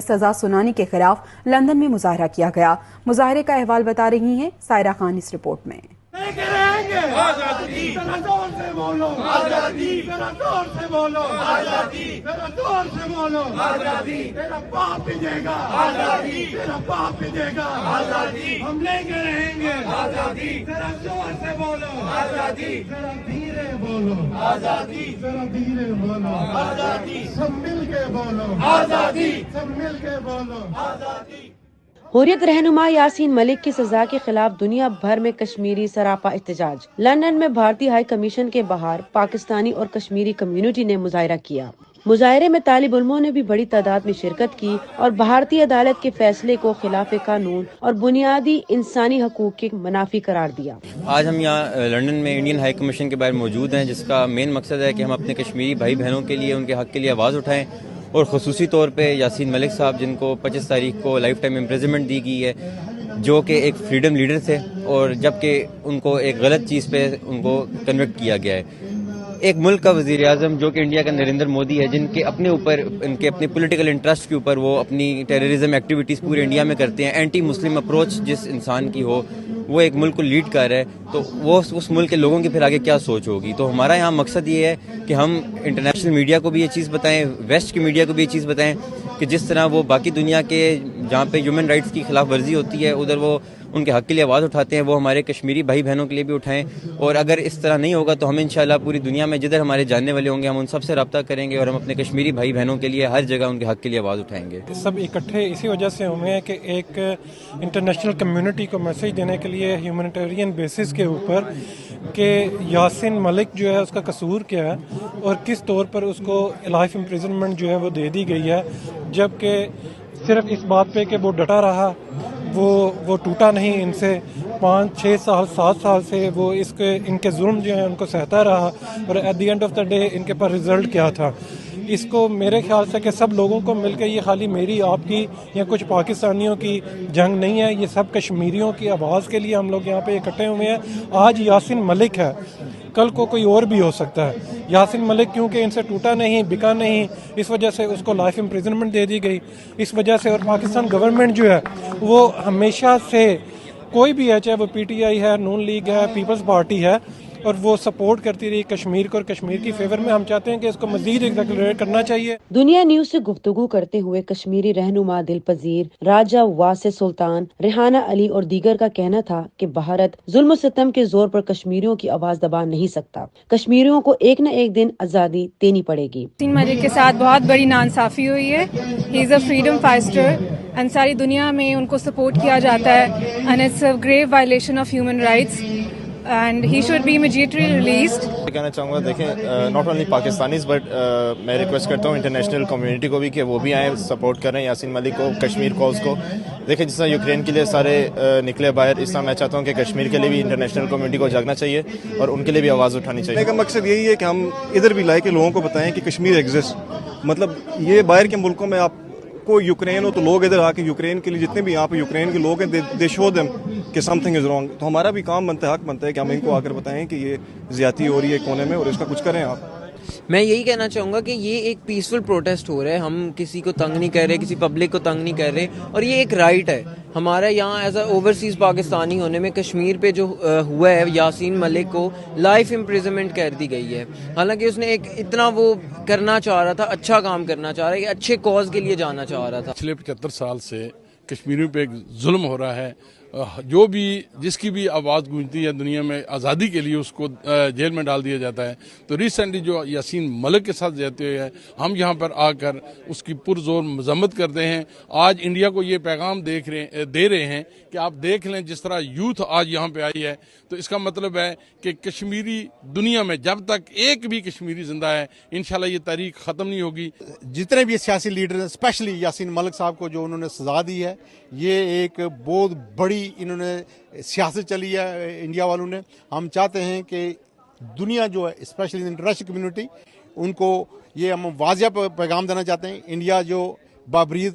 سزا سنانے کے خلاف لندن میں مظاہرہ کیا گیا۔ مظاہرے کا احوال بتا رہی ہیں سائرہ خان اس رپورٹ میں۔ حریت رہنما یاسین ملک کی سزا کے خلاف دنیا بھر میں کشمیری سراپا احتجاج۔ لندن میں بھارتی ہائی کمیشن کے باہر پاکستانی اور کشمیری کمیونٹی نے مظاہرہ کیا۔ مظاہرے میں طالب علموں نے بھی بڑی تعداد میں شرکت کی اور بھارتی عدالت کے فیصلے کو خلاف قانون اور بنیادی انسانی حقوق کے منافی قرار دیا۔ آج ہم یہاں لندن میں انڈین ہائی کمیشن کے باہر موجود ہیں، جس کا مین مقصد ہے کہ ہم اپنے کشمیری بھائی بہنوں کے لیے ان کے حق کے لیے آواز اٹھائیں، اور خصوصی طور پہ یاسین ملک صاحب جن کو 25 تاریخ کو لائف ٹائم امپریزنمنٹ دی گئی ہے، جو کہ ایک فریڈم لیڈر تھے، اور جبکہ ان کو ایک غلط چیز پہ ان کو کنوکٹ کیا گیا ہے۔ ایک ملک کا وزیر اعظم جو کہ انڈیا کا نریندر مودی ہے، جن کے اپنے اوپر ان کے اپنے پولیٹیکل انٹرسٹ کے اوپر وہ اپنی ٹیررزم ایکٹیویٹیز پورے انڈیا میں کرتے ہیں، اینٹی مسلم اپروچ جس انسان کی ہو، وہ ایک ملک کو لیڈ کر رہا ہے، تو وہ اس ملک کے لوگوں کی پھر آگے کیا سوچ ہوگی۔ تو ہمارا یہاں مقصد یہ ہے کہ ہم انٹرنیشنل میڈیا کو بھی یہ چیز بتائیں، ویسٹ کی میڈیا کو بھی یہ چیز بتائیں کہ جس طرح وہ باقی دنیا کے جہاں پہ ہیومن رائٹس کی خلاف ورزی ہوتی ہے ادھر وہ ان کے حق کے لیے آواز اٹھاتے ہیں، وہ ہمارے کشمیری بھائی بہنوں کے لیے بھی اٹھائیں۔ اور اگر اس طرح نہیں ہوگا تو ہم انشاءاللہ پوری دنیا میں جدھر ہمارے جاننے والے ہوں گے ہم ان سب سے رابطہ کریں گے، اور ہم اپنے کشمیری بھائی بہنوں کے لیے ہر جگہ ان کے حق کے لیے آواز اٹھائیں گے۔ سب اکٹھے اسی وجہ سے ہوئے ہیں کہ ایک انٹرنیشنل کمیونٹی کو میسج دینے کے لیے ہیومینیٹیرین بیسس کے اوپر کہ یاسین ملک جو ہے اس کا قصور کیا ہے اور کس طور پر اس کو لائف امپریزنمنٹ جو ہے وہ دے دی گئی ہے، جبکہ صرف اس بات پہ کہ وہ ڈٹا رہا، وہ ٹوٹا نہیں، ان سے 5 6 سال 7 سال سے وہ ان کے ظلم جو ہیں ان کو سہتا رہا، اور at the end of the day ان کے پاس رزلٹ کیا تھا۔ اس کو میرے خیال سے کہ سب لوگوں کو مل کے، یہ خالی میری آپ کی یا کچھ پاکستانیوں کی جنگ نہیں ہے، یہ سب کشمیریوں کی آواز کے لیے ہم لوگ یہاں پہ اکٹھے ہوئے ہیں۔ آج یاسین ملک ہے، کل کو کوئی اور بھی ہو سکتا ہے۔ یاسین ملک کیونکہ ان سے ٹوٹا نہیں، بکا نہیں، اس وجہ سے اس کو لائف امپریزنمنٹ دے دی گئی۔ اس وجہ سے اور پاکستان گورنمنٹ جو ہے وہ ہمیشہ سے کوئی بھی ہے، چاہے وہ پی ٹی آئی ہے، نون لیگ ہے، پیپلز پارٹی ہے، اور وہ سپورٹ کرتی رہی کشمیر کو، اور کشمیر کی فیور میں ہم چاہتے ہیں کہ اس کو مزید ایکسلریٹ کرنا چاہیے۔ دنیا نیوز سے گفتگو کرتے ہوئے کشمیری رہنما دل پذیر راجہ واسع سلطان، ریحانہ علی اور دیگر کا کہنا تھا کہ بھارت ظلم و ستم کے زور پر کشمیریوں کی آواز دبا نہیں سکتا، کشمیریوں کو ایک نہ ایک دن آزادی دینی پڑے گی۔ یاسین ملک کے ساتھ بہت بڑی ناانصافی ہوئی ہے۔ He is a freedom fighter and ساری دنیا میں ان کو سپورٹ کیا جاتا ہے، and it's a grave violation of human rights and he should be immediately released. کہنا چاہوں گا، دیکھیں ناٹ اونلی پاکستانیز بٹ میں ریکویسٹ کرتا ہوں انٹرنیشنل کمیونٹی کو بھی کہ وہ بھی آئیں، سپورٹ کریں یاسین ملک کو، کشمیر کوز کو۔ دیکھیں جس طرح یوکرین کے لیے سارے نکلے باہر، اس طرح میں چاہتا ہوں کہ کشمیر کے لیے بھی انٹرنیشنل کمیونٹی کو جاگنا چاہیے اور ان کے لیے بھی آواز اٹھانی چاہیے۔ میرا مقصد یہی ہے کہ ہم ادھر بھی لائے کہ لوگوں کو بتائیں کہ کشمیر ایگزسٹ، مطلب یہ باہر کے ملکوں میں آپ کو یوکرین ہو تو لوگ ادھر آ کے یوکرین کے لیے جتنے بھی یہاں پہ یوکرین کے لوگ ہیں دے شو دیم کہ سم تھنگ از رانگ، تو ہمارا بھی کام بنتا ہے، حق بنتا ہے کہ ہم ان کو آ کر بتائیں کہ یہ زیادتی ہو رہی ہے کونے میں اور اس کا کچھ کریں آپ۔ میں یہی کہنا چاہوں گا کہ یہ ایک پیسفل پروٹیسٹ ہو رہا ہے، ہم کسی کو تنگ نہیں کر رہے، کسی پبلک کو تنگ نہیں کر رہے، اور یہ ایک رائٹ ہے ہمارا یہاں ایز اے اوورسیز پاکستانی ہونے میں۔ کشمیر پہ جو ہوا ہے، یاسین ملک کو لائف امپریزنمنٹ کر دی گئی ہے، حالانکہ اس نے ایک اتنا وہ کرنا چاہ رہا تھا، اچھا کام کرنا چاہ رہا ہے، اچھے کاز کے لیے جانا چاہ رہا تھا۔ پچھلے 75 سال سے کشمیریوں پہ ایک ظلم ہو رہا ہے، جو بھی جس کی بھی آواز گونجتی ہے دنیا میں آزادی کے لیے اس کو جیل میں ڈال دیا جاتا ہے۔ تو ریسنٹلی جو یاسین ملک کے ساتھ جاتے ہوئے ہم یہاں پر آ کر اس کی پرزور مذمت کرتے ہیں۔ آج انڈیا کو یہ پیغام دے رہے ہیں کہ آپ دیکھ لیں جس طرح یوتھ آج یہاں پہ آئی ہے، تو اس کا مطلب ہے کہ کشمیری دنیا میں جب تک ایک بھی کشمیری زندہ ہے انشاءاللہ یہ تاریخ ختم نہیں ہوگی۔ جتنے بھی سیاسی لیڈر ہیں، اسپیشلی یاسین ملک صاحب کو جو انہوں نے سزا دی ہے، یہ ایک بہت بڑی انہوں نے سیاست چلی ہے انڈیا والوں نے۔ ہم چاہتے ہیں کہ دنیا جو ہے اسپیشلی انٹرنیشنل کمیونٹی ان کو یہ ہم واضح پیغام دینا چاہتے ہیں، انڈیا جو بابرید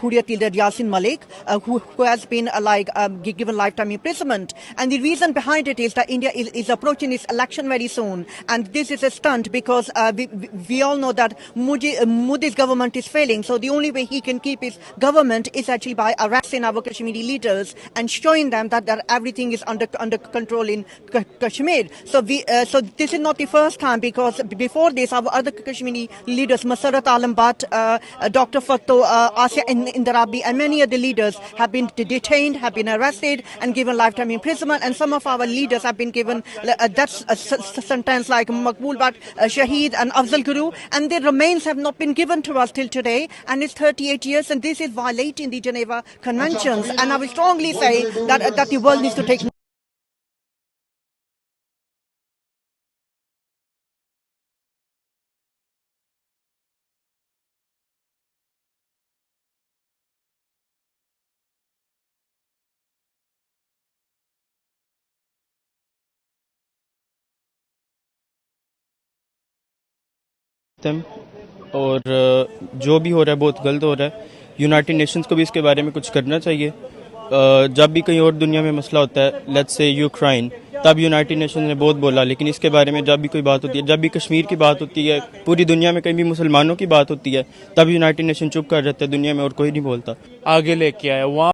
Hurriyat leader Yasin Malik, who has been given lifetime imprisonment, and the reason behind it is that India is approaching its election very soon, and this is a stunt because we all know that Modi's government is failing. So the only way he can keep his government is actually by arresting our Kashmiri leaders and showing them that everything is under control in Kashmir. So this is not the first time, because before this our other Kashmiri leaders, Masarat Alam Bhatt, Dr. Fatto, Asya Indarabi, and many other leaders have been detained, have been arrested and given lifetime imprisonment, and some of our leaders have been given death sentence like Maqbool Bhatt, Shaheed and Afzal Guru, and their remains have not been given to us till today, and it's 38 years, and this is violating the Geneva Conventions, and I will strongly say that the world needs to take اور جو بھی ہو رہا ہے بہت غلط ہو رہا ہے. United nations کو بھی اس کے بارے میں کچھ کرنا چاہیے. جب بھی کہیں اور دنیا میں مسئلہ ہوتا ہے, لیٹس سے یوکرائن, تب یونائٹڈ نیشنز نے بہت بولا, لیکن اس کے بارے میں جب بھی کوئی بات ہوتی ہے, جب بھی کشمیر کی بات ہوتی ہے, پوری دنیا میں کہیں بھی مسلمانوں کی بات ہوتی ہے, تب یونائٹڈ نیشن چپ کر جاتا ہے, دنیا میں اور کوئی نہیں بولتا. آگے لے کے آیا وہاں